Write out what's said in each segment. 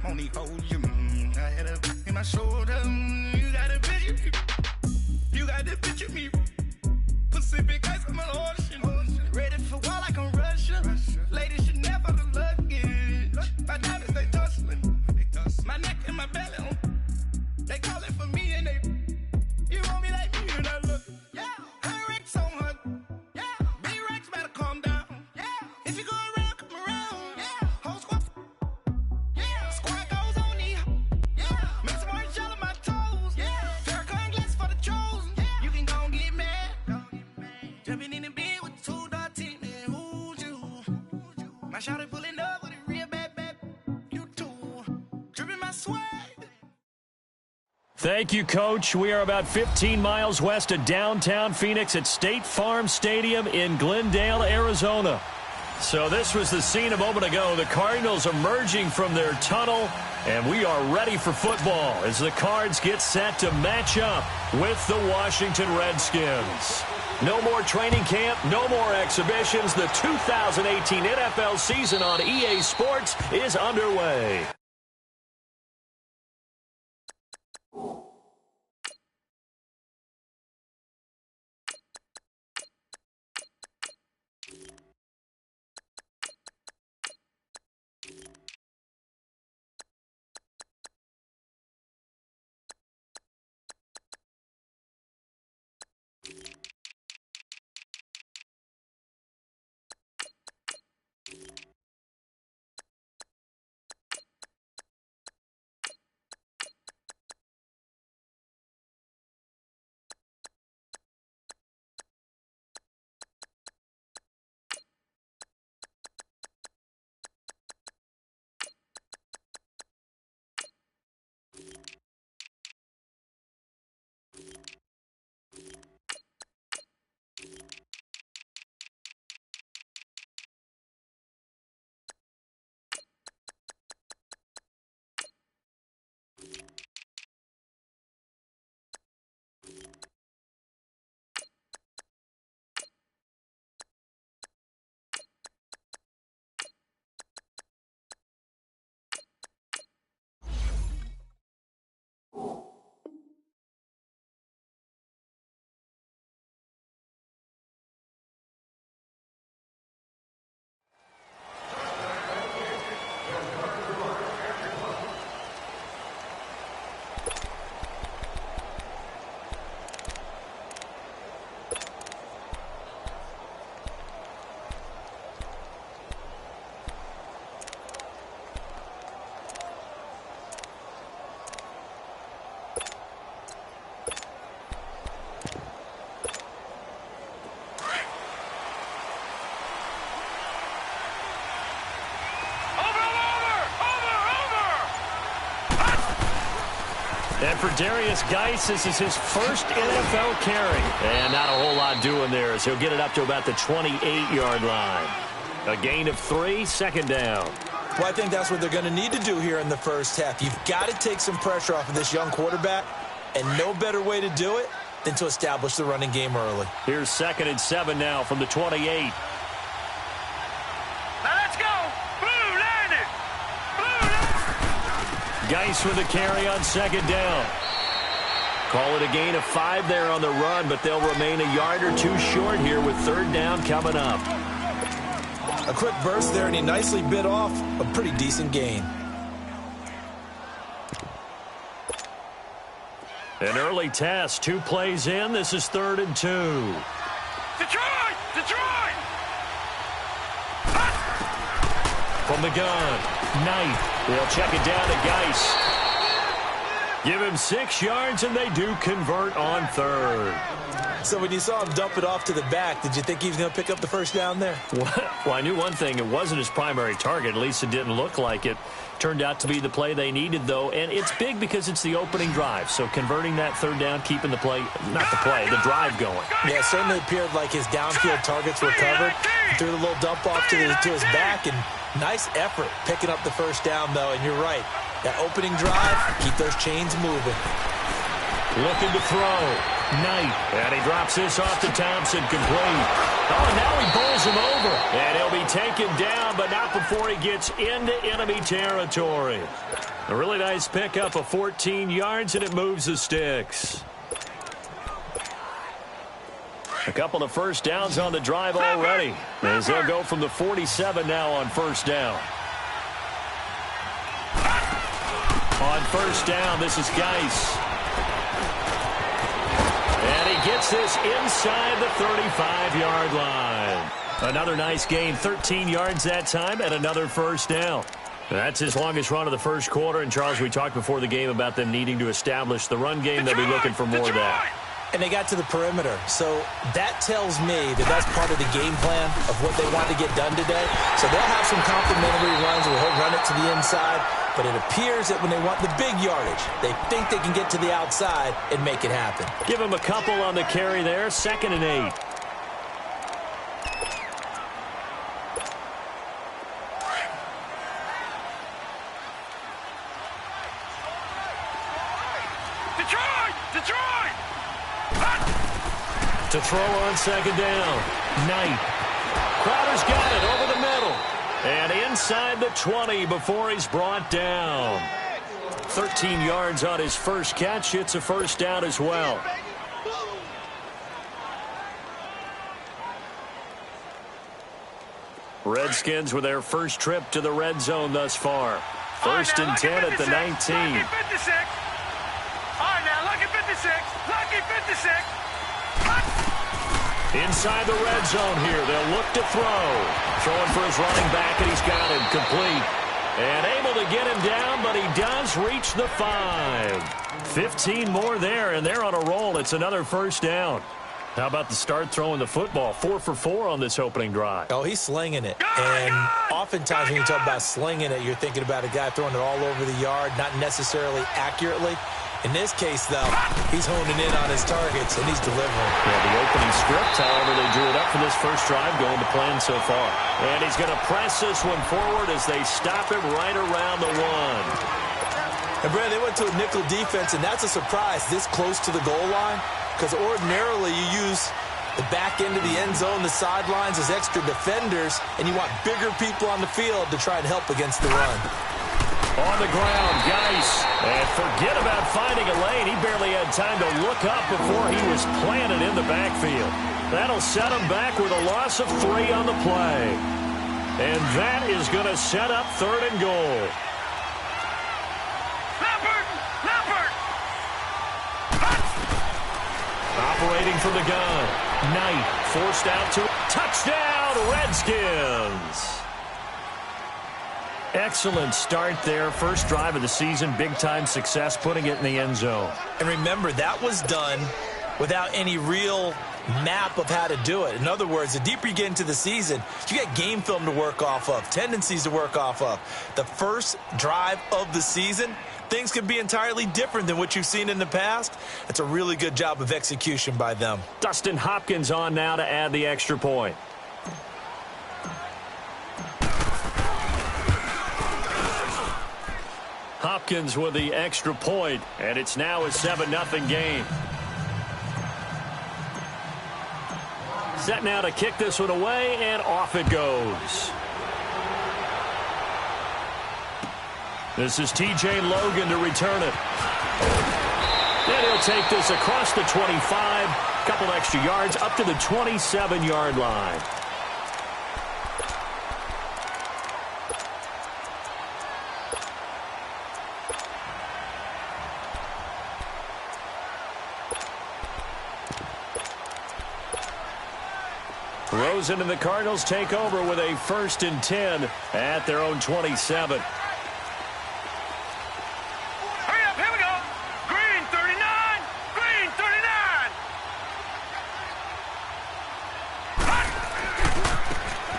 only hold you. I had a in my shoulder. You got a picture me. You got the picture me. Pacific ice on my ocean. Ready for war like I'm Russian. Ladies should never the luggage. My diamonds, they tussling. My neck and my belly. They call it for me and they. You want me like me and I look. Yeah. Her Rex on her. Yeah. Big Rex better calm down. Yeah. If you go around, come around. Yeah. Whole squad. Yeah. Squad goes on me. Yeah. Make some orange gel on my toes. Yeah. Farrakhan glass for the chosen. Yeah. You can go and get mad. Jumping in the bed with 2 dark team. And who's you? My shawty pulling up with a real bad. You too. Dripping my swag. Thank you, Coach. We are about 15 miles west of downtown Phoenix at State Farm Stadium in Glendale, Arizona. So this was the scene a moment ago. The Cardinals emerging from their tunnel, and we are ready for football as the Cards get set to match up with the Washington Redskins. No more training camp, no more exhibitions. The 2018 NFL season on EA Sports is underway. And for Darius Geis, this is his first NFL carry. And not a whole lot doing there as he'll get it up to about the 28-yard line. A gain of 3, second down. Well, I think that's what they're going to need to do here in the first half. You've got to take some pressure off of this young quarterback, and no better way to do it than to establish the running game early. Here's 2nd and 7 now from the 28. Now let's go. Blue landed. Blue landed. Geis with a carry on 2nd down. Call it a gain of 5 there on the run, but they'll remain a yard or 2 short here with 3rd down coming up. A quick burst there, and he nicely bit off a pretty decent gain. An early test, 2 plays in. This is 3rd and 2. Detroit! Detroit! From the gun, Knight. They'll check it down to Geis. Give him 6 yards, and they do convert on 3rd. So when you saw him dump it off to the back, did you think he was going to pick up the first down there? Well, I knew one thing. It wasn't his primary target. At least it didn't look like it. Turned out to be the play they needed, though. And it's big because it's the opening drive. So converting that 3rd down, keeping the play, not the play, the drive going. Yeah, it certainly appeared like his downfield targets were covered. He threw the little dump off to his back, and nice effort picking up the first down, though. And you're right. That opening drive, keep those chains moving. Looking to throw. Knight. And he drops this off to Thompson, complete. Oh, and now he bowls him over. And he'll be taken down, but not before he gets into enemy territory. A really nice pickup of 14 yards, and it moves the sticks. A couple of first downs on the drive already, as they'll go from the 47 now on first down. On first down, this is Geis. And he gets this inside the 35-yard line. Another nice gain, 13 yards that time, and another first down. That's his longest run of the first quarter. And, Charles, we talked before the game about them needing to establish the run game. They'll be looking for more of that. And they got to the perimeter. So that tells me that that's part of the game plan of what they want to get done today. So they'll have some complimentary runs where he'll run it to the inside. But it appears that when they want the big yardage, they think they can get to the outside and make it happen. Give him a couple on the carry there. 2nd and 8. To throw on 2nd down. Knight. Crowder's got it over the middle. And inside the 20 before he's brought down. 13 yards on his first catch. It's a first down as well. Redskins with their first trip to the red zone thus far. 1st and 10 at the 19. Lucky 56. All right, now, lucky 56. Lucky 56. Inside the red zone here. They'll look to throw. Throwing for his running back, and he's got him complete. And able to get him down, but he does reach the 5. 15 more there, and they're on a roll. It's another first down. How about the start throwing the football? 4 for 4 on this opening drive. Oh, he's slinging it. And oftentimes when you talk about slinging it, you're thinking about a guy throwing it all over the yard, not necessarily accurately. In this case, though, he's honing in on his targets, and he's delivering. Yeah, the opening script, however, they drew it up for this first drive, going to plan so far. And he's going to press this one forward as they stop him right around the 1. And, Brad, they went to a nickel defense, and that's a surprise this close to the goal line, because ordinarily you use the back end of the end zone, the sidelines as extra defenders, and you want bigger people on the field to try and help against the run. On the ground, Geis. And forget about finding a lane. He barely had time to look up before he was planted in the backfield. That'll set him back with a loss of 3 on the play. And that is going to set up 3rd and goal. Operating from the gun. Knight forced out to touchdown, Redskins. Excellent start there. First drive of the season. Big-time success putting it in the end zone. And remember, that was done without any real map of how to do it. In other words, the deeper you get into the season, you get game film to work off of, tendencies to work off of. The first drive of the season, things could be entirely different than what you've seen in the past. It's a really good job of execution by them. Dustin Hopkins on now to add the extra point. Hopkins with the extra point, and it's now a 7-0 game. Set now to kick this one away, and off it goes. This is T.J. Logan to return it. And he'll take this across the 25, couple extra yards, up to the 27-yard line. Rosen and the Cardinals take over with a 1st and 10 at their own 27. Hurry up, here we go. Green 39, green 39.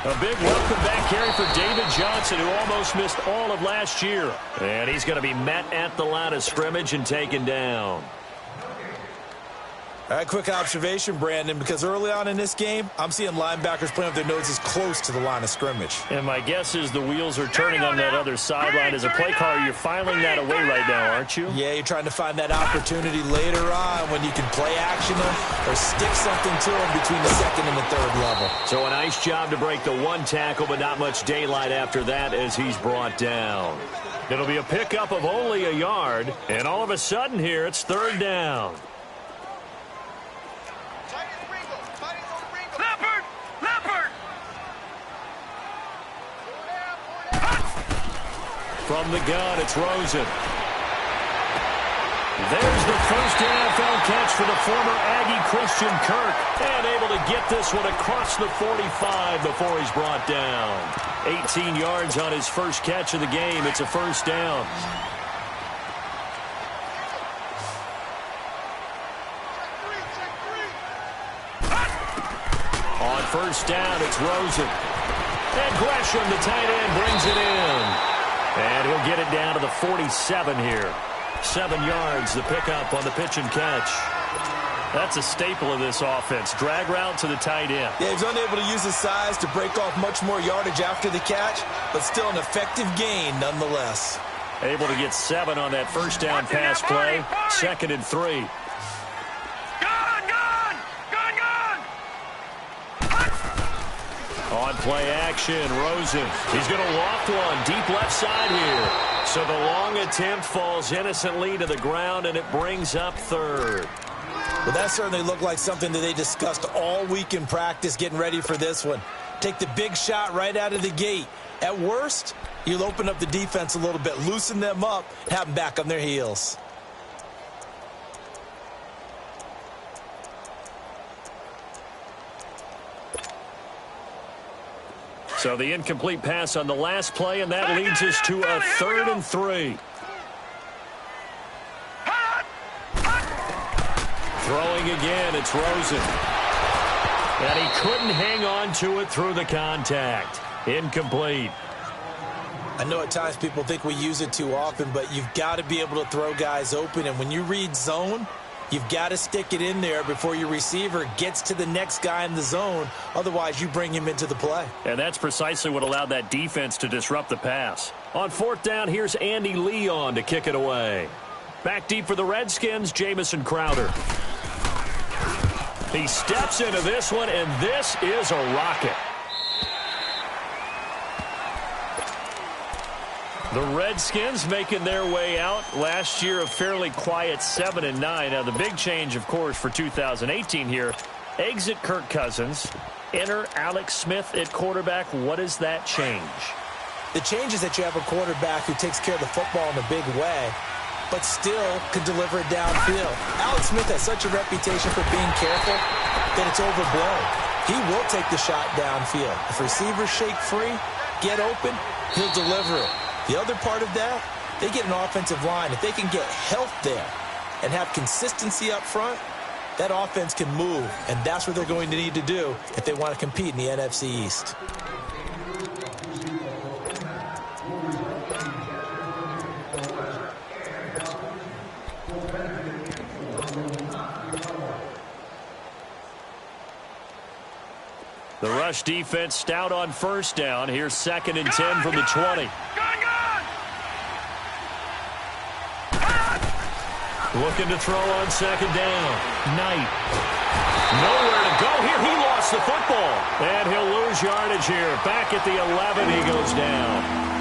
A big welcome back carry for David Johnson, who almost missed all of last year. And he's going to be met at the line of scrimmage and taken down. All right, quick observation, Brandon, because early on in this game, I'm seeing linebackers playing with their noses close to the line of scrimmage. And my guess is the wheels are turning on that other sideline. As a play caller, you're filing that away right now, aren't you? Yeah, you're trying to find that opportunity later on when you can play action them or stick something to them between the second and the third level. So a nice job to break the one tackle, but not much daylight after that as he's brought down. It'll be a pickup of only a yard, and all of a sudden here, it's third down. From the gun, it's Rosen. There's the first NFL catch for the former Aggie Christian Kirk. And able to get this one across the 45 before he's brought down. 18 yards on his first catch of the game. It's a first down. On first down, it's Rosen. And Gresham, the tight end, brings it in. And he'll get it down to the 47 here. 7 yards, the pickup on the pitch and catch. That's a staple of this offense. Drag route to the tight end. Yeah, he's unable to use his size to break off much more yardage after the catch, but still an effective gain nonetheless. Able to get 7 on that first down pass play. 2nd and 3. On play action, Rosen. He's going to loft one deep left side here. So the long attempt falls innocently to the ground, and it brings up third. Well, that certainly looked like something that they discussed all week in practice getting ready for this one. Take the big shot right out of the gate. At worst, you'll open up the defense a little bit, loosen them up, have them back on their heels. So the incomplete pass on the last play, and that leads us to a 3rd and 3. Throwing again, it's Rosen. And he couldn't hang on to it through the contact. Incomplete. I know at times people think we use it too often, but you've got to be able to throw guys open. And when you read zone, you've got to stick it in there before your receiver gets to the next guy in the zone. Otherwise, you bring him into the play. And that's precisely what allowed that defense to disrupt the pass. On 4th down, here's Andy Leon to kick it away. Back deep for the Redskins, Jamison Crowder. He steps into this one, and this is a rocket. The Redskins making their way out. Last year, a fairly quiet 7-9. Now, the big change, of course, for 2018 here, exit Kirk Cousins, enter Alex Smith at quarterback. What does that change? The change is that you have a quarterback who takes care of the football in a big way, but still can deliver it downfield. Alex Smith has such a reputation for being careful that it's overblown. He will take the shot downfield. If receivers shake free, get open, he'll deliver it. The other part of that, they get an offensive line. If they can get health there and have consistency up front, that offense can move, and that's what they're going to need to do if they want to compete in the NFC East. The rush defense stout on first down. Here's 2nd and 10 from the 20. Looking to throw on 2nd down. Knight. Nowhere to go here. He lost the football. And he'll lose yardage here. Back at the 11, he goes down.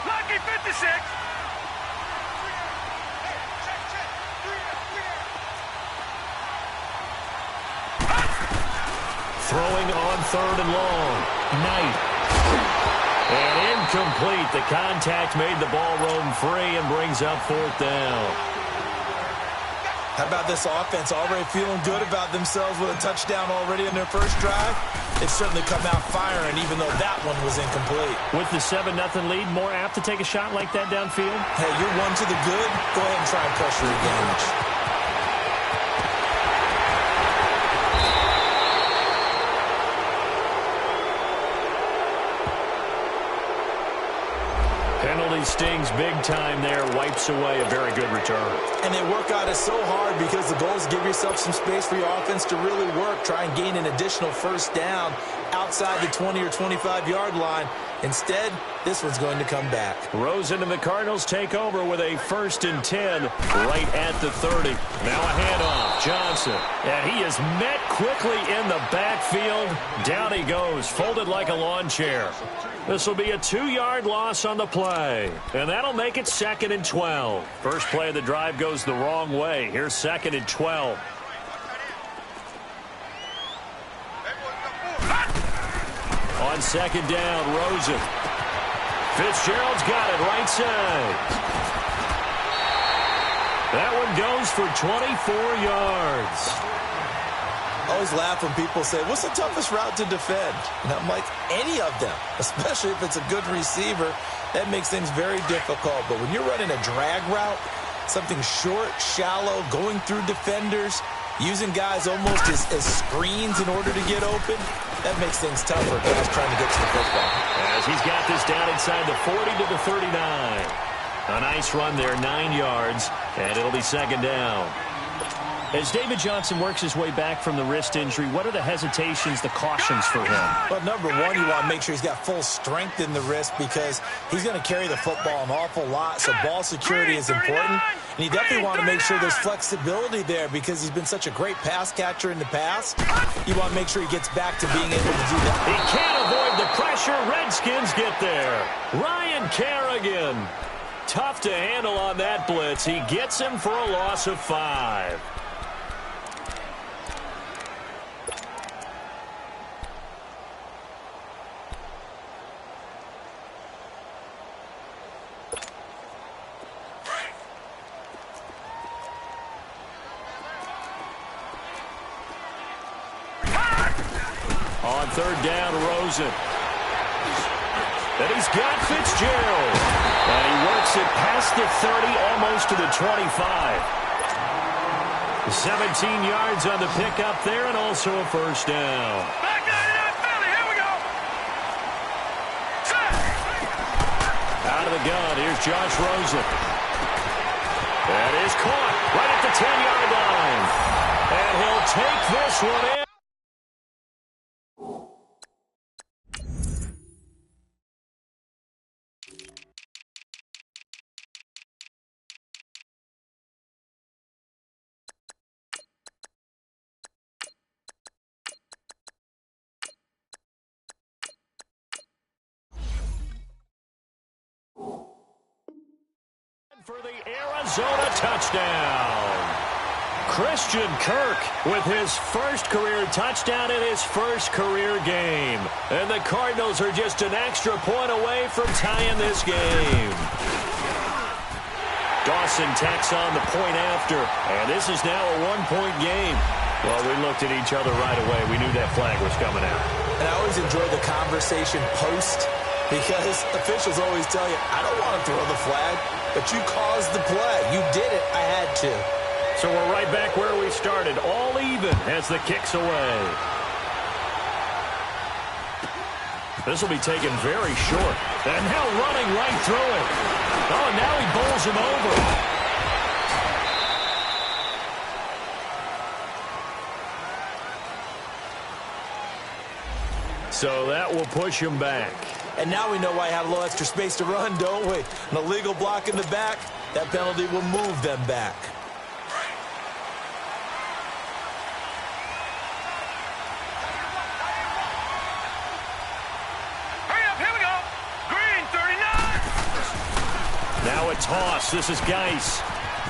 Lucky 56. Throwing on 3rd and long. Knight. And incomplete. The contact made the ball roam free and brings up 4th down. How about this offense already feeling good about themselves with a touchdown already in their first drive? They've certainly come out firing, even though that one was incomplete. With the 7-0 lead, more apt to take a shot like that downfield? Hey, you're one to the good. Go ahead and try and pressure advantage. Penalty stings big time there, wipes away a very good return. And they work out it so hard because the goal is give yourself some space for your offense to really work. Try and gain an additional first down outside the 20 or 25-yard line. Instead, this one's going to come back. Rosen and the Cardinals take over with a 1st and 10 right at the 30. Now a handoff. Johnson. And he is met quickly in the backfield. Down he goes, folded like a lawn chair. This will be a 2-yard loss on the play. And that'll make it 2nd and 12. First play of the drive goes the wrong way. Here's 2nd and 12. On 2nd down, Rosen. Fitzgerald's got it right side. That one goes for 24 yards. I always laugh when people say, what's the toughest route to defend? And I'm like, any of them, especially if it's a good receiver. That makes things very difficult. But when you're running a drag route, something short, shallow, going through defenders, using guys almost as screens in order to get open, that makes things tougher. Guys trying to get to the football. As he's got this down inside the 40 to the 39. A nice run there, 9 yards, and it'll be 2nd down. As David Johnson works his way back from the wrist injury, what are the hesitations, the cautions for him? Well, number one, you want to make sure he's got full strength in the wrist because he's going to carry the football an awful lot, so ball security is important. And you definitely want to make sure there's flexibility there because he's been such a great pass catcher in the past. You want to make sure he gets back to being able to do that. He can't avoid the pressure. Redskins get there. Ryan Kerrigan. Tough to handle on that blitz. He gets him for a loss of 5. On 3rd down, Rosen. And he's got Fitzgerald. And he works it past the 30, almost to the 25. 17 yards on the pickup there, and also a 1st down. Back 99 Philly, here we go. Set. Out of the gun, here's Josh Rosen. That is caught right at the 10-yard line. And he'll take this one in. For the Arizona touchdown. Christian Kirk with his first career touchdown in his first career game. And the Cardinals are just an extra point away from tying this game. Dawson tacks on the point after. And this is now a 1-point game. Well, we looked at each other right away. We knew that flag was coming out. And I always enjoy the conversation post because officials always tell you, I don't want to throw the flag. But you caused the play. You did it. I had to. So we're right back where we started. All even as the kick's away. This will be taken very short. And now running right through it. Oh, now he bowls him over. So that will push him back. And now we know why I had a little extra space to run, don't we? An illegal block in the back, that penalty will move them back. Hurry up, here we go. Green, 39. Now a toss. This is Geis.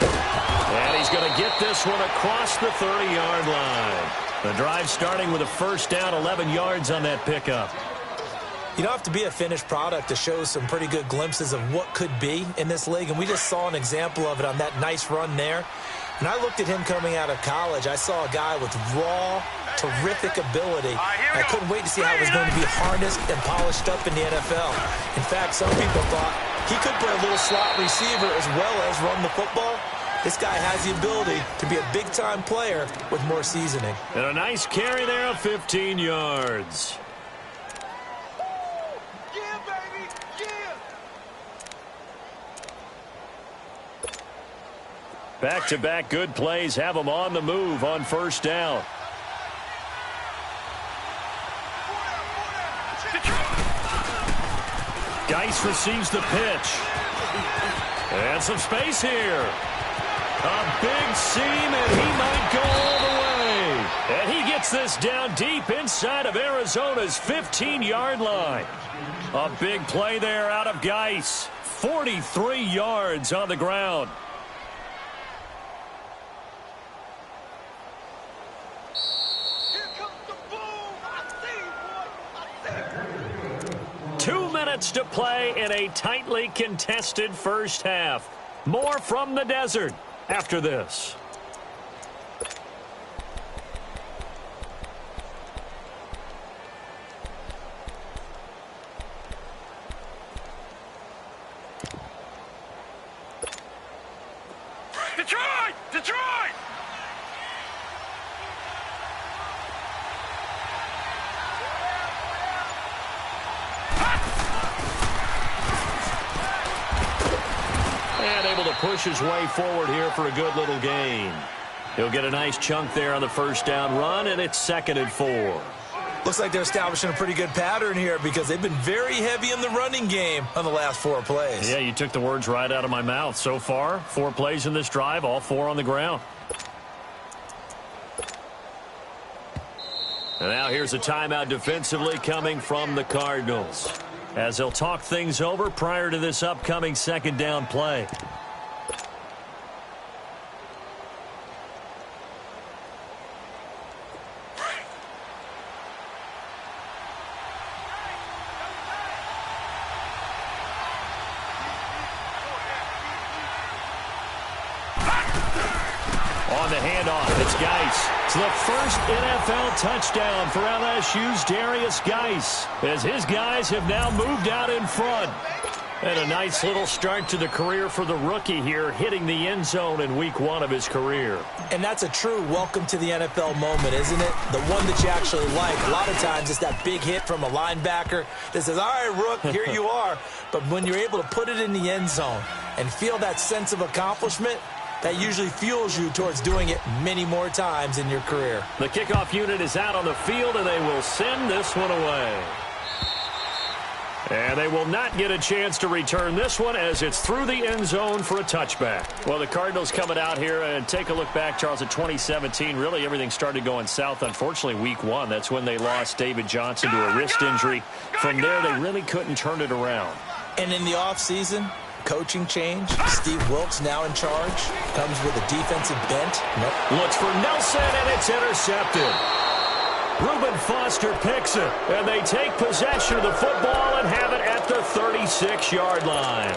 And he's going to get this one across the 30-yard line. The drive starting with a 1st down, 11 yards on that pickup. You don't have to be a finished product to show some pretty good glimpses of what could be in this league, and we just saw an example of it on that nice run there. When I looked at him coming out of college, I saw a guy with raw, terrific ability. I couldn't wait to see how he was going to be harnessed and polished up in the NFL. In fact, some people thought he could play a little slot receiver as well as run the football. This guy has the ability to be a big-time player with more seasoning. And a nice carry there of 15 yards. Yeah, baby, yeah. Back-to-back good plays have them on the move on first down. Geis receives the pitch. And some space here. A big seam, and he might go all the way. And he gets this down deep inside of Arizona's 15-yard line. A big play there out of Geis. 43 yards on the ground. Here comes the boom. I see, boy. I see. 2 minutes to play in a tightly contested first half. More from the desert after this. Detroit! Detroit! And able to push his way forward here for a good little gain. He'll get a nice chunk there on the first down run, and it's 2nd and 4. Looks like they're establishing a pretty good pattern here because they've been very heavy in the running game on the last 4 plays. Yeah, you took the words right out of my mouth. So far, 4 plays in this drive, all 4 on the ground. And now here's a timeout defensively coming from the Cardinals, as they'll talk things over prior to this upcoming 2nd down play. On the handoff, it's Geis. It's the first NFL touchdown for LSU's Darius Geis, as his guys have now moved out in front. And a nice little start to the career for the rookie here, hitting the end zone in week 1 of his career. And that's a true welcome to the NFL moment, isn't it? The one that you actually like. A lot of times it's that big hit from a linebacker that says, all right, Rook, here you are. But when you're able to put it in the end zone and feel that sense of accomplishment, that usually fuels you towards doing it many more times in your career. The kickoff unit is out on the field, and they will send this one away. And they will not get a chance to return this one as it's through the end zone for a touchback. Well, the Cardinals coming out here, and take a look back, Charles, at 2017. Really, everything started going south, unfortunately, week 1. That's when they lost David Johnson to a wrist injury. From there, they really couldn't turn it around. And in the offseason, coaching change. Steve Wilkes now in charge. Comes with a defensive bent. Nope. Looks for Nelson, and it's intercepted. Reuben Foster picks it, and they take possession of the football and have it at the 36-yard line.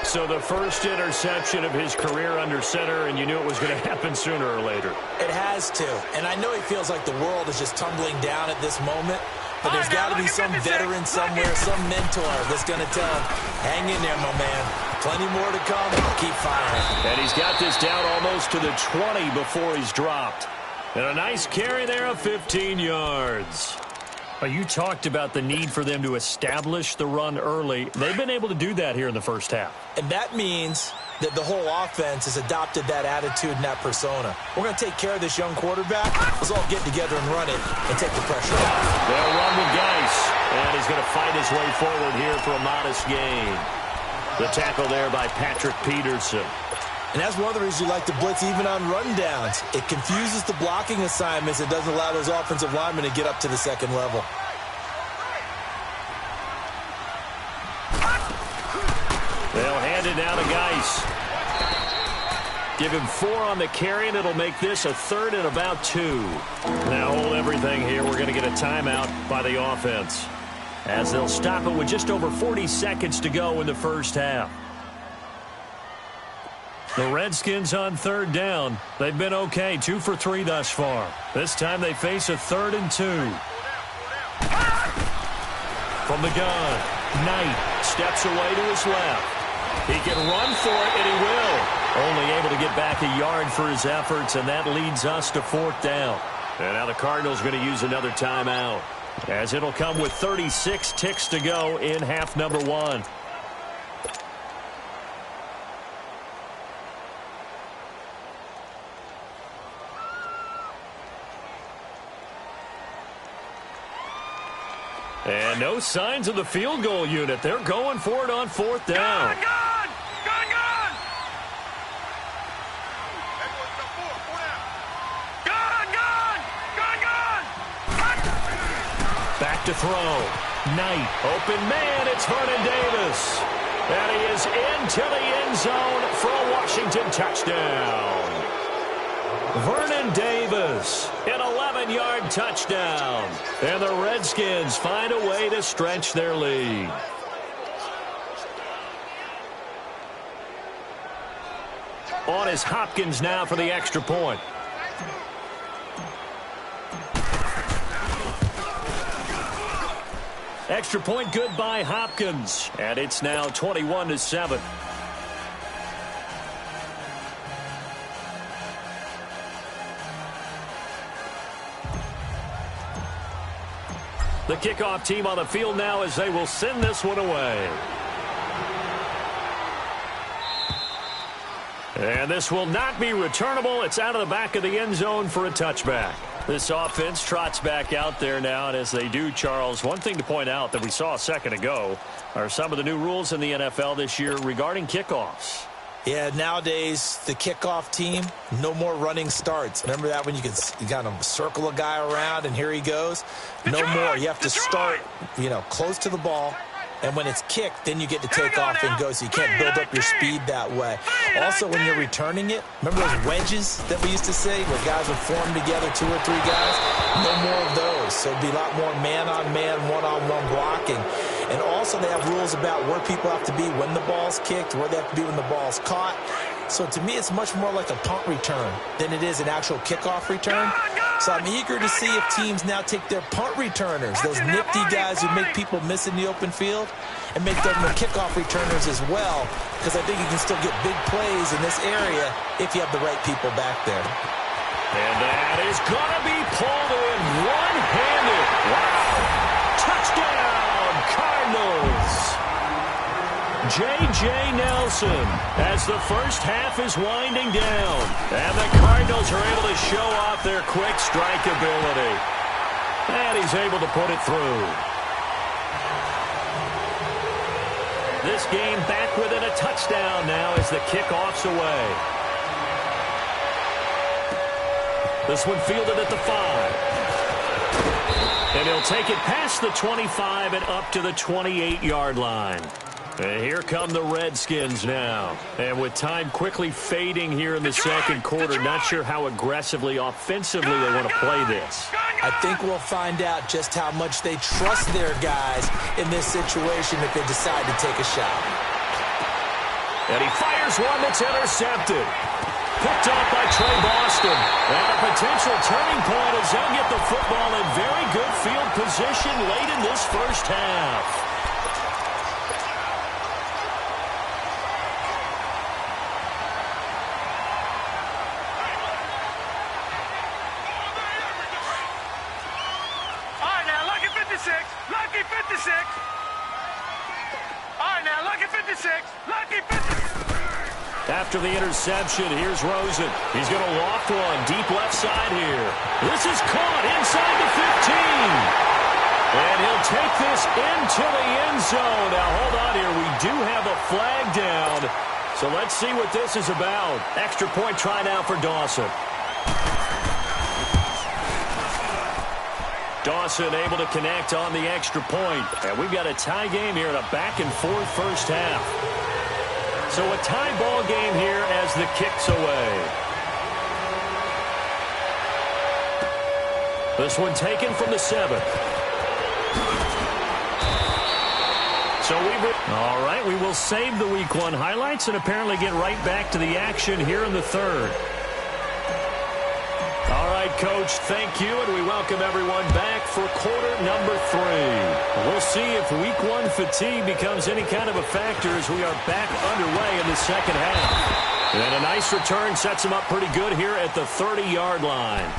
So the first interception of his career under center, and you knew it was going to happen sooner or later. It has to. And I know he feels like the world is just tumbling down at this moment. But there's got to be some veteran somewhere, some mentor that's going to tell him, hang in there, my man. Plenty more to come. Keep firing. And he's got this down almost to the 20 before he's dropped. And a nice carry there of 15 yards. Well, you talked about the need for them to establish the run early. They've been able to do that here in the first half. And that means that the whole offense has adopted that attitude and that persona. We're going to take care of this young quarterback. Let's all get together and run it and take the pressure off. They'll run with Geis, and he's going to fight his way forward here for a modest gain. The tackle there by Patrick Peterson. And that's one of the reasons you like to blitz even on rundowns. It confuses the blocking assignments. It doesn't allow those offensive linemen to get up to the second level. They'll hand it down to Geis. Give him 4 on the carry, and it'll make this a 3rd and about 2. Now hold everything here. We're going to get a timeout by the offense, as they'll stop it with just over 40 seconds to go in the first half. The Redskins on third down. They've been okay, 2 for 3 thus far. This time they face a 3rd and 2. From the gun, Knight steps away to his left. He can run for it, and he will. Only able to get back a yard for his efforts, and that leads us to 4th down. And now the Cardinals are going to use another timeout, as it'll come with 36 ticks to go in half number 1. And no signs of the field goal unit. They're going for it on 4th down. Gone! Back to throw. Knight, open man, it's Vernon Davis. And he is into the end zone for a Washington touchdown. Vernon Davis, an 11-yard touchdown. And the Redskins find a way to stretch their lead. On is Hopkins now for the extra point. Extra point good by Hopkins. And it's now 21-7. The kickoff team on the field now as they will send this one away. And this will not be returnable. It's out of the back of the end zone for a touchback. This offense trots back out there now, and as they do, Charles, one thing to point out that we saw a second ago are some of the new rules in the NFL this year regarding kickoffs. Yeah, nowadays, the kickoff team, no more running starts. Remember that when you got to circle a guy around and here he goes? No more. You have to start, close to the ball. And when it's kicked, then you get to take off and go, so you can't build up your speed that way. Also, when you're returning it, remember those wedges that we used to say where guys would form together, 2 or 3 guys? No more of those. So it'd be a lot more man-on-man, one-on-one blocking. And also, they have rules about where people have to be when the ball's kicked, where they have to be when the ball's caught. So to me, it's much more like a punt return than it is an actual kickoff return. So I'm eager to see if teams now take their punt returners, those nifty guys who make people miss in the open field, and make them the kickoff returners as well, because I think you can still get big plays in this area if you have the right people back there. And that is going to be pulled in one-handed. Wow. Touchdown, Cardinals. J.J. Nelson as the first half is winding down. And the Cardinals are able to show off their quick strike ability. And he's able to put it through. This game back within a touchdown now as the kickoff's away. This one fielded at the 5. And he'll take it past the 25 and up to the 28-yard line. And here come the Redskins now. And with time quickly fading here in the second quarter, not sure how aggressively, offensively they want to play this. I think we'll find out just how much they trust their guys in this situation if they decide to take a shot. And he fires one that's intercepted. Picked off by Trey Boston. And a potential turning point as they'll get the football in very good field position late in this first half. Lucky 56. All right, now, lucky 56. Lucky 56. After the interception, here's Rosen. He's going to loft one deep left side here. This is caught inside the 15. And he'll take this into the end zone. Now, hold on here. We do have a flag down. So let's see what this is about. Extra point try now for Dawson. Dawson able to connect on the extra point. And we've got a tie game here in a back-and-forth first half. So a tie ball game here as the kick's away. This one taken from the 7. All right, we will save the Week 1 highlights and apparently get right back to the action here in the third. All right, Coach, thank you, and we welcome everyone back for quarter number 3. We'll see if Week 1 fatigue becomes any kind of a factor as we are back underway in the second half. And a nice return sets them up pretty good here at the 30-yard line.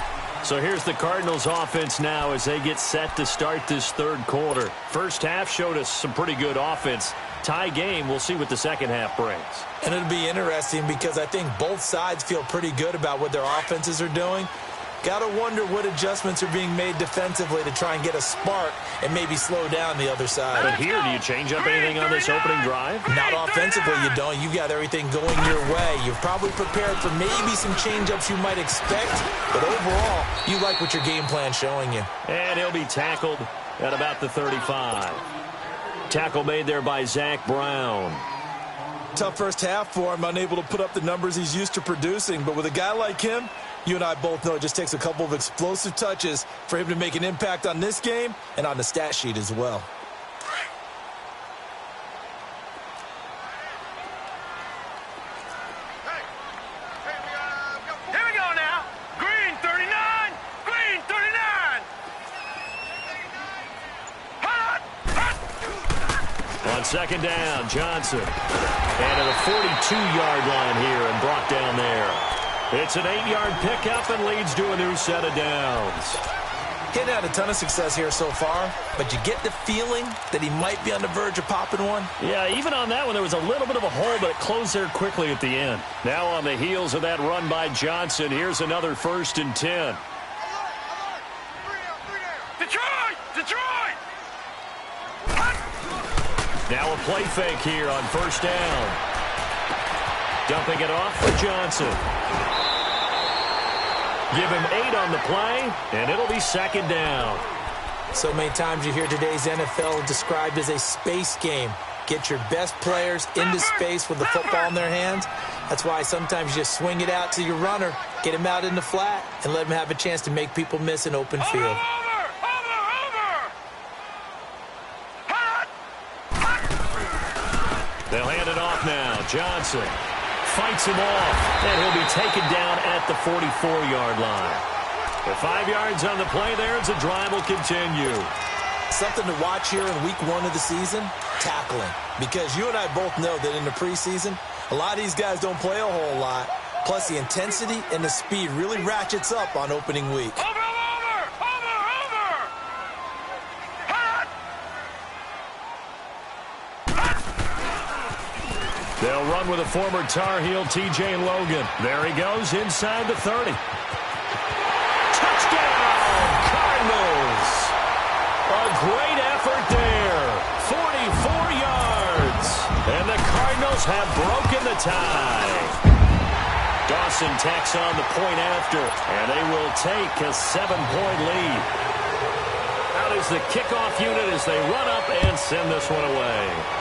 So here's the Cardinals offense now as they get set to start this third quarter. First half showed us some pretty good offense. Tie game, we'll see what the second half brings. And it'll be interesting because I think both sides feel pretty good about what their offenses are doing. Got to wonder what adjustments are being made defensively to try and get a spark and maybe slow down the other side. But here, do you change up anything on this opening drive? Not offensively, you don't. You got everything going your way. You're probably prepared for maybe some change-ups you might expect, but overall, you like what your game plan's showing you. And he'll be tackled at about the 35. Tackle made there by Zach Brown. Tough first half for him, unable to put up the numbers he's used to producing, but with a guy like him, you and I both know it just takes a couple of explosive touches for him to make an impact on this game and on the stat sheet as well. Here we go now. Green 39. Green 39. On second down, Johnson. And at a 42-yard line here and brought down there. It's an 8-yard pickup and leads to a new set of downs. He hadn't had a ton of success here so far, but you get the feeling that he might be on the verge of popping one. Yeah, even on that one, there was a little bit of a hole, but it closed there quickly at the end. Now on the heels of that run by Johnson, here's another 1st and 10. Detroit! Detroit! Now a play fake here on 1st down. Dumping it off for Johnson. Give him 8 on the play, and it'll be 2nd down. So many times you hear today's NFL described as a space game. Get your best players into space with the football in their hands. That's why sometimes you just swing it out to your runner, get him out in the flat, and let him have a chance to make people miss an open field. They'll hand it off now. Johnson fights him off, and he'll be taken down at the 44-yard line. With 5 yards on the play there, as the drive will continue. Something to watch here in week 1 of the season, tackling. Because you and I both know that in the preseason, a lot of these guys don't play a whole lot. Plus, the intensity and the speed really ratchets up on opening week. They'll run with a former Tar Heel, T.J. Logan. There he goes inside the 30. Touchdown, Cardinals! A great effort there. 44 yards. And the Cardinals have broken the tie. Dawson tacks on the point after, and they will take a 7-point lead. Out is the kickoff unit as they run up and send this one away.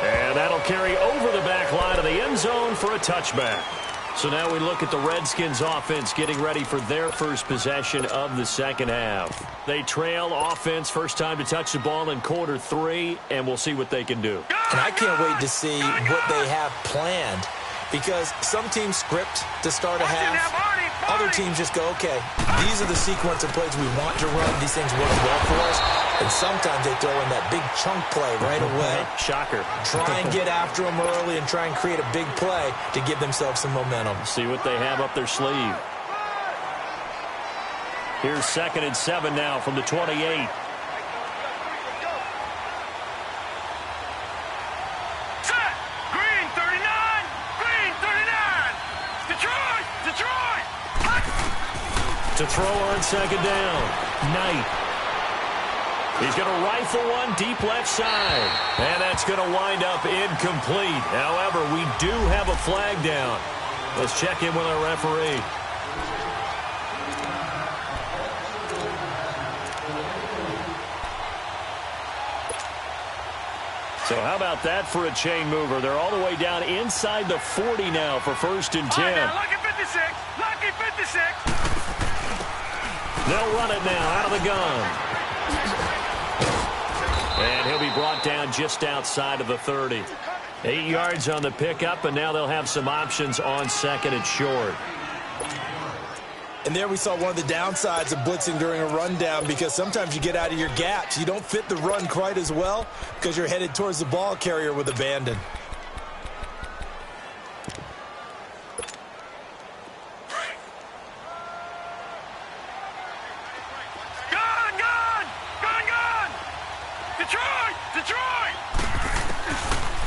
And that'll carry over the back line of the end zone for a touchback. So now we look at the Redskins offense getting ready for their first possession of the second half. They trail offense, first time to touch the ball in quarter 3, and we'll see what they can do. And I can't wait to see what they have planned, because some teams script to start a half. Other teams just go, okay, these are the sequence of plays we want to run. These things work well for us. And sometimes they throw in that big chunk play right away. Shocker. Try and get after them early and try and create a big play to give themselves some momentum. See what they have up their sleeve. Here's 2nd and 7 now from the 28. Set! Green 39! Green 39! Detroit! Detroit! To throw on 2nd down. Knight. He's going to rifle one deep left side. And that's going to wind up incomplete. However, we do have a flag down. Let's check in with our referee. So how about that for a chain mover? They're all the way down inside the 40 now for 1st and 10. Lucky 56! Lucky 56! They'll run it now out of the gun. brought down just outside of the 30. 8 yards on the pickup, and now they'll have some options on second and short. And there we saw one of the downsides of blitzing during a rundown, because sometimes you get out of your gaps. You don't fit the run quite as well because you're headed towards the ball carrier with abandon.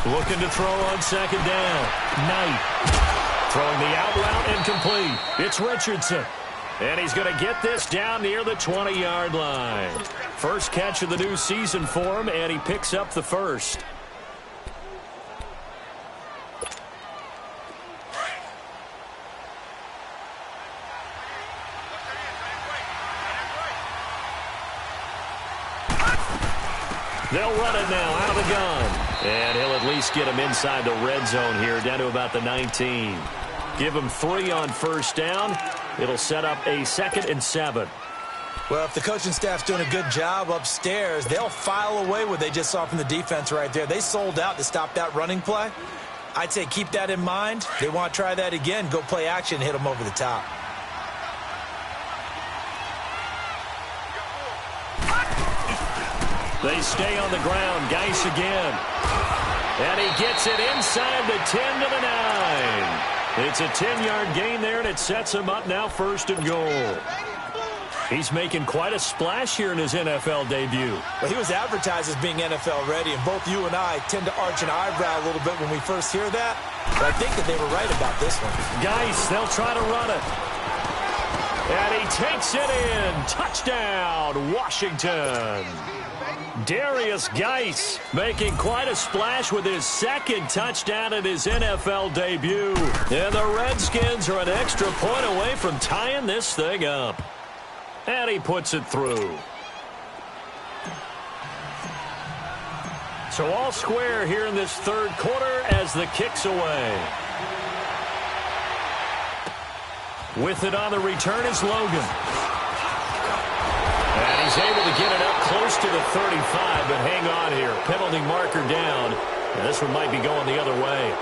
Looking to throw on second down. Knight throwing the out route incomplete. It's Richardson. And he's going to get this down near the 20-yard line. First catch of the new season for him, and he picks up the first. They'll run it now out of the gun. And he'll at least get him inside the red zone here, down to about the 19. Give him 3 on first down. It'll set up a 2nd and 7. Well, if the coaching staff's doing a good job upstairs, they'll file away what they just saw from the defense right there. They sold out to stop that running play. I'd say keep that in mind. They want to try that again. Go play action, hit them over the top. They stay on the ground. Geis again. And he gets it inside the 10 to the 9. It's a 10-yard gain there, and it sets him up now 1st and goal. He's making quite a splash here in his NFL debut. Well, he was advertised as being NFL ready, and both you and I tend to arch an eyebrow a little bit when we first hear that. But I think that they were right about this one. Geis, they'll try to run it. And he takes it in. Touchdown, Washington. Darius Geis making quite a splash with his 2nd touchdown in his NFL debut. And the Redskins are an extra point away from tying this thing up. And he puts it through. So all square here in this 3rd quarter as the kick's away. With it on the return is Logan. And he's able to get it up close to the 35, but hang on here. Penalty marker down. And this one might be going the other way.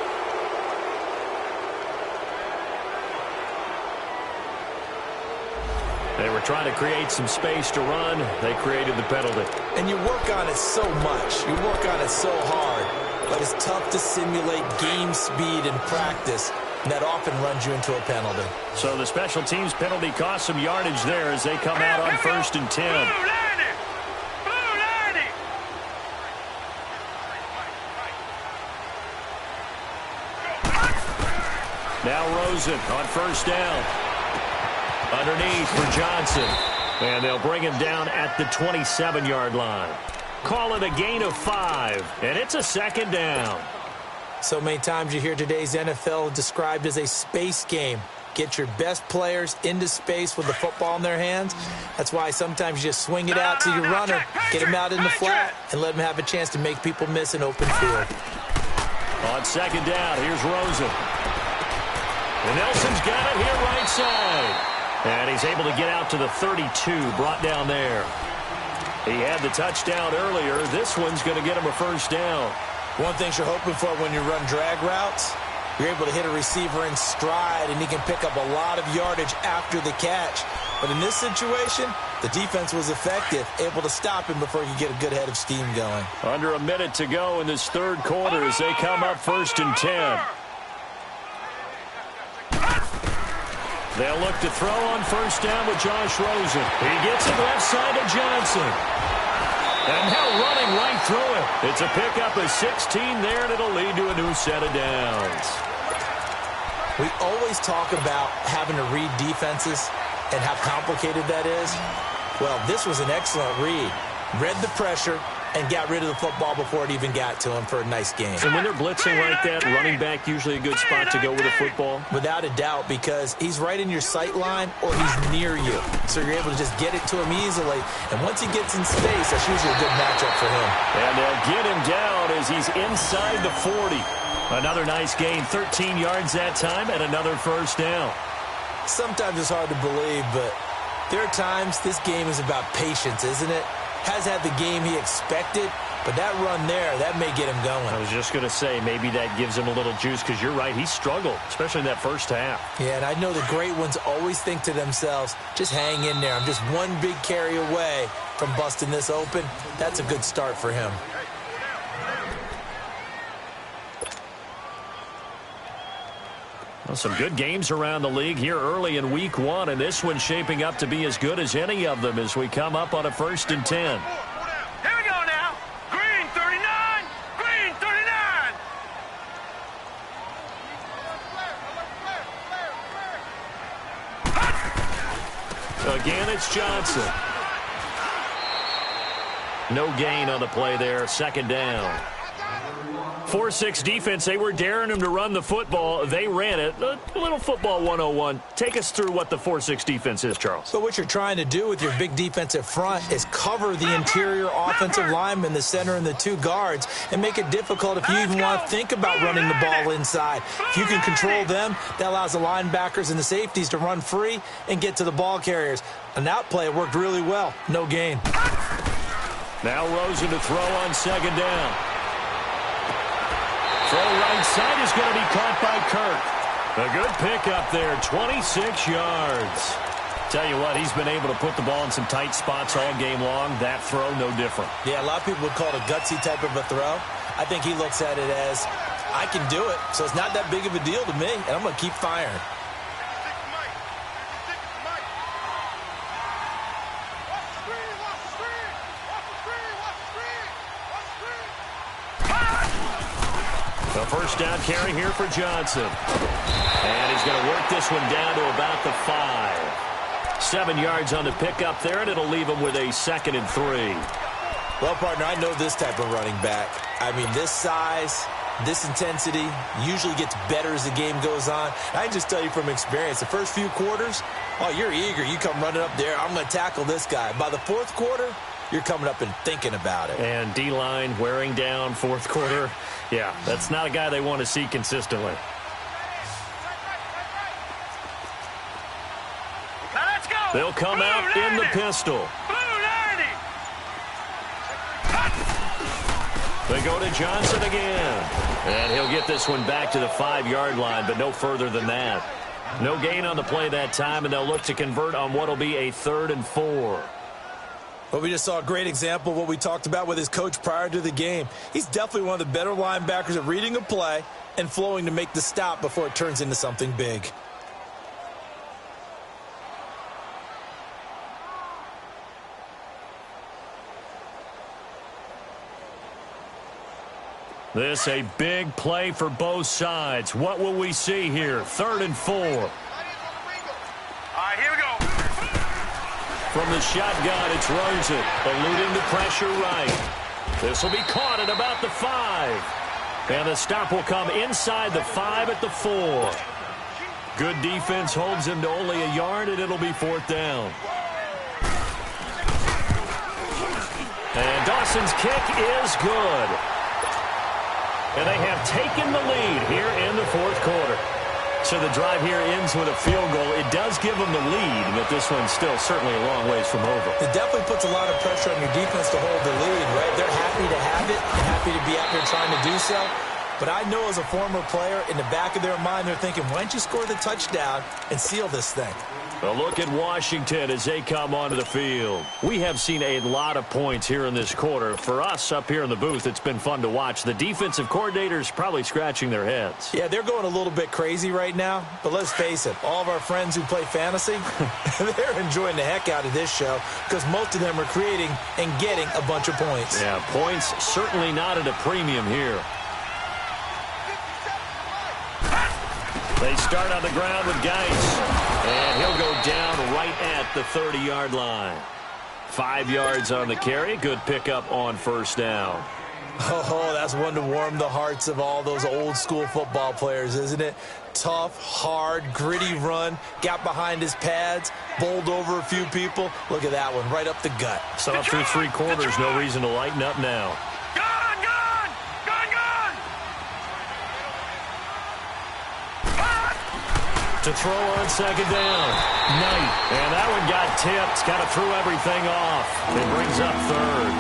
They were trying to create some space to run. They created the penalty. And you work on it so much. You work on it so hard. But it's tough to simulate game speed in practice. And that often runs you into a penalty. So the special teams penalty cost some yardage there as they come out on 1st and 10. Now Rosen on 1st down. Underneath for Johnson. And they'll bring him down at the 27-yard line. Call it a gain of 5. And it's a 2nd down. So many times you hear today's NFL described as a space game. Get your best players into space with the football in their hands. That's why sometimes you just swing it out to your runner, get him out in the flat, and let him have a chance to make people miss an open field. On 2nd down, here's Rosen. And Nelson's got it here right side. And he's able to get out to the 32, brought down there. He had the touchdown earlier. This one's going to get him a 1st down. One thing you're hoping for when you run drag routes, you're able to hit a receiver in stride, and he can pick up a lot of yardage after the catch. But in this situation, the defense was effective, able to stop him before he could get a good head of steam going. Under a minute to go in this 3rd quarter as they come up 1st and 10. They'll look to throw on 1st down with Josh Rosen. He gets it left side to Johnson. And now running right through it. It's a pickup of 16 there, and it'll lead to a new set of downs. We always talk about having to read defenses and how complicated that is. Well, this was an excellent read. Read the pressure and got rid of the football before it even got to him for a nice game. And when they're blitzing like that, running back usually a good spot to go with a football? Without a doubt, because he's right in your sight line or he's near you. So you're able to just get it to him easily. And once he gets in space, that's usually a good matchup for him. And they'll get him down as he's inside the 40. Another nice gain, 13 yards that time, and another 1st down. Sometimes it's hard to believe, but there are times this game is about patience, isn't it? Has had the game he expected, But that run there, that may get him going. I was just going to say, maybe that gives him a little juice, because you're right, he struggled, especially in that first half. Yeah, and I know the great ones always think to themselves, just hang in there. I'm just one big carry away from busting this open. That's a good start for him. Well, some good games around the league here early in week 1, and this one's shaping up to be as good as any of them as we come up on a 1st and 10. Here we go now. Green 39. Green 39. Again, it's Johnson. No gain on the play there, 2nd down. 4-6 defense, they were daring him to run the football. They ran it. A little football 101. Take us through what the 4-6 defense is, Charles. So what you're trying to do with your big defensive front is cover the interior offensive lineman, the center, and the 2 guards, and make it difficult if you even want to think about running the ball inside. If you can control them, that allows the linebackers and the safeties to run free and get to the ball carriers. And that play worked really well. No gain. Now Rosen to throw on 2nd down. Throw right side is going to be caught by Kirk. A good pickup there, 26 yards. Tell you what, he's been able to put the ball in some tight spots all game long. That throw, no different. Yeah, a lot of people would call it a gutsy type of a throw. I think he looks at it as, I can do it, so it's not that big of a deal to me, and I'm going to keep firing. The 1st down carry here for Johnson. And he's going to work this one down to about the 5. 7 yards on the pickup there, and it'll leave him with a 2nd and 3. Well, partner, I know this type of running back. I mean, this size, this intensity usually gets better as the game goes on. I can just tell you from experience, the first few quarters, oh, you're eager. You come running up there, I'm going to tackle this guy. By the 4th quarter, you're coming up and thinking about it. And D-line wearing down 4th quarter. Yeah, that's not a guy they want to see consistently. Now let's go. They'll come out in the pistol. Blue 90. They go to Johnson again. And he'll get this one back to the 5-yard line, but no further than that. No gain on the play that time, and they'll look to convert on what will be a 3rd and 4. Well, we just saw a great example of what we talked about with his coach prior to the game. He's definitely one of the better linebackers at reading a play and flowing to make the stop before it turns into something big. This a big play for both sides. What will we see here? 3rd and 4. All right, here we go. From the shotgun, it's Rosen, eluding the pressure right. This will be caught at about the 5. And the stop will come inside the 5 at the 4. Good defense holds him to only a yard, and it'll be 4th down. And Dawson's kick is good. And they have taken the lead here in the 4th quarter. So the drive here ends with a field goal. It does give them the lead, but this one's still certainly a long ways from over. It definitely puts a lot of pressure on your defense to hold the lead, right? They're happy to have it and happy to be out there trying to do so. But I know as a former player, in the back of their mind, they're thinking, why don't you score the touchdown and seal this thing? A look at Washington as they come onto the field. We have seen a lot of points here in this quarter. For us up here in the booth, it's been fun to watch. The defensive coordinators probably scratching their heads. Yeah, they're going a little bit crazy right now. But let's face it, all of our friends who play fantasy, they're enjoying the heck out of this show because most of them are creating and getting a bunch of points. Yeah, points certainly not at a premium here. They start on the ground with Geis. And he'll go down right at the 30-yard line. 5 yards on the carry. Good pickup on 1st down. Oh, that's one to warm the hearts of all those old-school football players, isn't it? Tough, hard, gritty run. Got behind his pads, bowled over a few people. Look at that one, right up the gut. So up through 3 quarters, no reason to lighten up now. To throw on 2nd down. Knight. And that one got tipped. Kind of threw everything off. It brings up 3rd.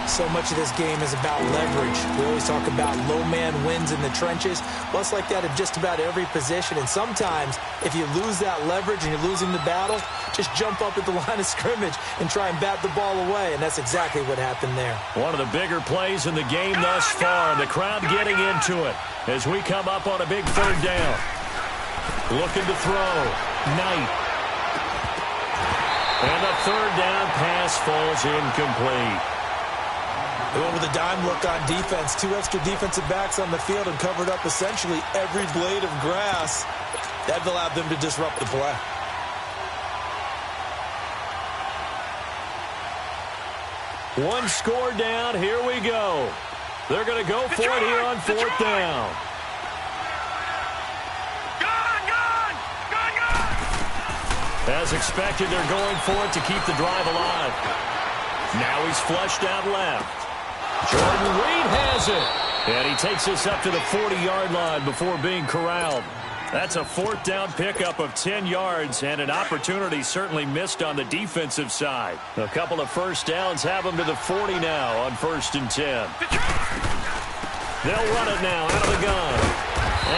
So much of this game is about leverage. We always talk about low man wins in the trenches. Well, it's like that in just about every position. And sometimes, if you lose that leverage and you're losing the battle, just jump up at the line of scrimmage and try and bat the ball away. And that's exactly what happened there. One of the bigger plays in the game thus far. The crowd getting into it as we come up on a big third down. Looking to throw. Knight. And the third down pass falls incomplete. They went with a dime look on defense. 2 extra defensive backs on the field and covered up essentially every blade of grass. That allowed them to disrupt the play. One score down. Here we go. They're going to go for it here on 4th down. As expected, they're going for it to keep the drive alive. Now he's flushed out left. Jordan Reed has it. And he takes us up to the 40-yard line before being corralled. That's a 4th down pickup of 10 yards and an opportunity certainly missed on the defensive side. A couple of first downs have them to the 40 now on 1st and 10. They'll run it now out of the gun.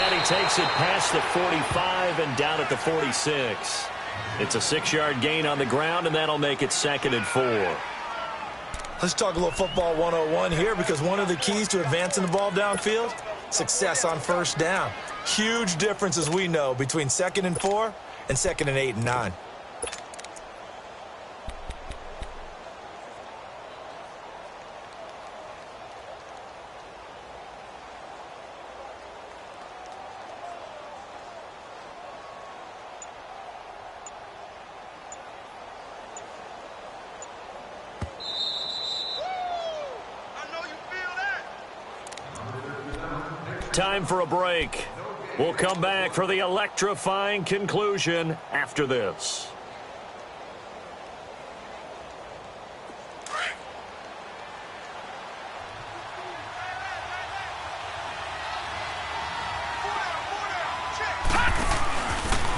And he takes it past the 45 and down at the 46. It's a 6-yard gain on the ground, and that'll make it 2nd and 4. Let's talk a little football 101 here, because one of the keys to advancing the ball downfield, success on 1st down. Huge difference, as we know, between 2nd and 4 and 2nd and 8 and 9. Time for a break. We'll come back for the electrifying conclusion after this.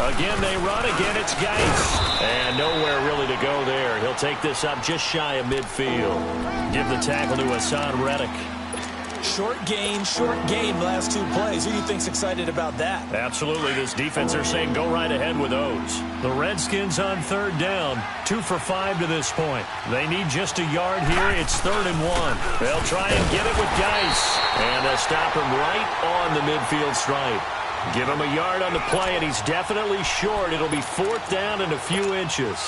Again, they run. Again, it's Geis. And nowhere really to go there. He'll take this up just shy of midfield. Give the tackle to Hassan Reddick. Short gain the last 2 plays. Who do you think's excited about that? Absolutely. This defense are saying go right ahead with those. The Redskins on 3rd down. 2 for 5 to this point. They need just a yard here. It's 3rd and 1. They'll try and get it with Geis. And they'll stop him right on the midfield stripe. Give him a yard on the play, and he's definitely short. It'll be 4th down and a few inches.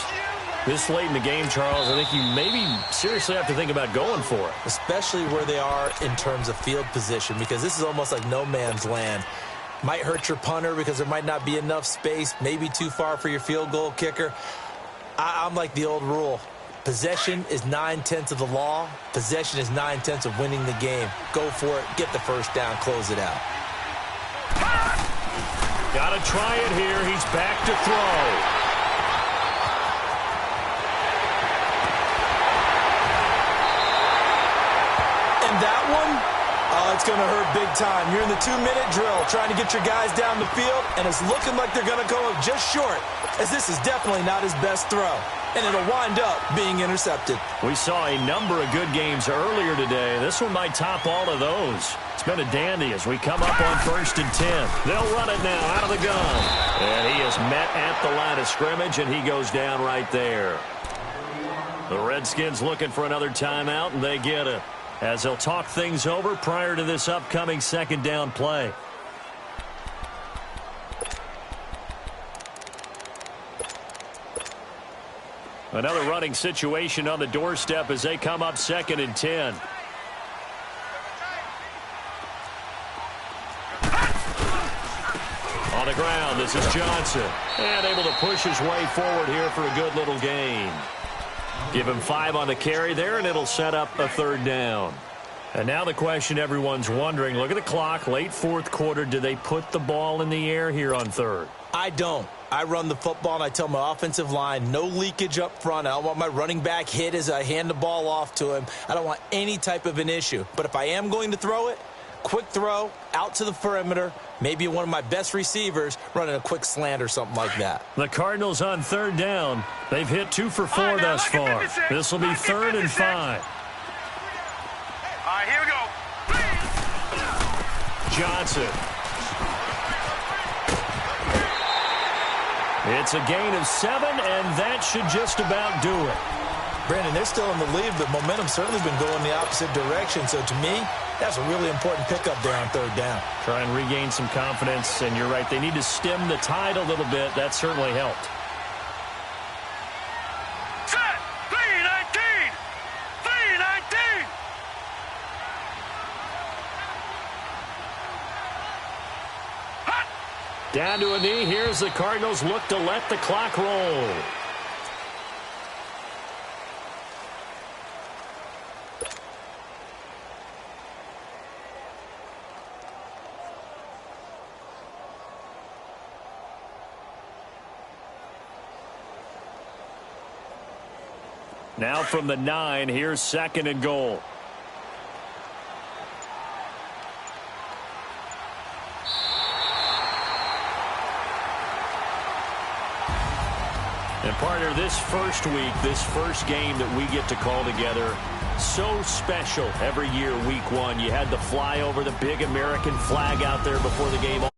This late in the game, Charles, I think you maybe seriously have to think about going for it. Especially where they are in terms of field position, because this is almost like no man's land. Might hurt your punter because there might not be enough space, maybe too far for your field goal kicker. I'm like the old rule. Possession is 9/10 of the law. Possession is 9/10 of winning the game. Go for it. Get the 1st down. Close it out. Got to try it here. He's back to throw. That one, it's going to hurt big time. You're in the 2-minute drill trying to get your guys down the field, and it's looking like they're going to go just short, as this is definitely not his best throw, and it'll wind up being intercepted. We saw a number of good games earlier today. This one might top all of those. It's been a dandy as we come up on 1st and 10. They'll run it now out of the gun, and he is met at the line of scrimmage, and he goes down right there. The Redskins looking for another timeout, and they get it, as they'll talk things over prior to this upcoming 2nd down play. Another running situation on the doorstep as they come up 2nd and 10. On the ground, this is Johnson. And able to push his way forward here for a good little gain. Give him 5 on the carry there, and it'll set up a 3rd down. And now the question everyone's wondering, look at the clock, late 4th quarter, do they put the ball in the air here on 3rd? I don't. I run the football, and I tell my offensive line, no leakage up front. I don't want my running back hit as I hand the ball off to him. I don't want any type of an issue. But if I am going to throw it, quick throw, out to the perimeter, maybe one of my best receivers running a quick slant or something like that. The Cardinals on 3rd down. They've hit 2 for 4 thus far. This will be 3rd and 5. right, here we go. Johnson. It's a gain of 7, and that should just about do it. Brandon, they're still in the lead, but momentum certainly been going the opposite direction. So to me, that's a really important pickup there on 3rd down. Try and regain some confidence, and you're right. They need to stem the tide a little bit. That certainly helped. Set. 3-19. 3-19. Hot. Down to a knee. Here's the Cardinals look to let the clock roll. Now from the 9, here's 2nd and goal. And partner, this first week, this first game that we get to call together, so special every year, week 1. You had the flyover, the big American flag out there before the game.